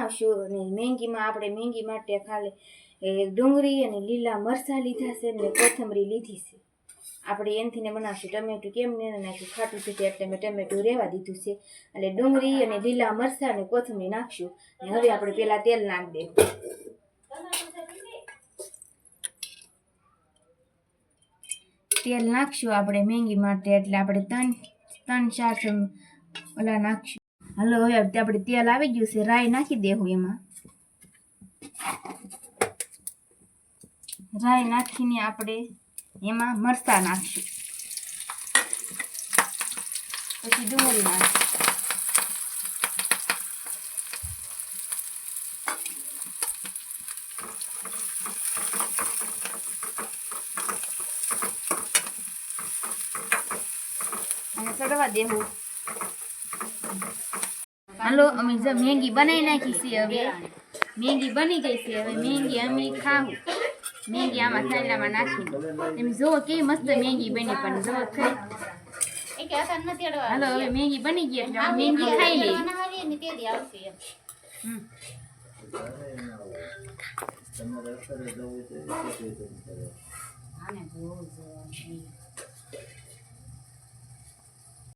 આવશું અને મેંગીમાં આપણે મેંગી માટે ખાલી ડુંગળી અને લીલા મરચાં લીધા છે ને કોથમરી લીધી છે. આપણે એનથીને બનાવશું. ટમેટું કેમ ને નાખ્યું ખાટું છે એટલે મેં ટમેટું રહેવા દીધું છે. એટલે ડુંગળી અને લીલા મરચાં અને કોથમરી નાખશું. અને હવે આપણે પેલા તેલ નાખી દઈએ. તેલ નાખશું આપણે મેંગી માટે એટલે આપણે ત્રણ ચાર ઓલા નાખશું. હાલો હવે આપણે તેલ આવી ગયું છે. રાઈ નાખી દેવું. એમાં રાઈ નાખીને આપણે એમાં મરચાં નાખશું. પછી ડુંગળી નાખશું. અને ચડવા દેવું. હાલો અમે મેંગી બનાવી નાખી છે. હવે મેંગી બની ગઈ છે. હવે મેંગી અમે ખાવું. મેંગી આમાં થાળીમાં નાખી. તમે જુઓ કેવી મસ્ત મેંગી બની. પણ જુઓ હાલો હવે મેંગી બની ગઈ એટલે મેંગી ખાઈ લઈએ.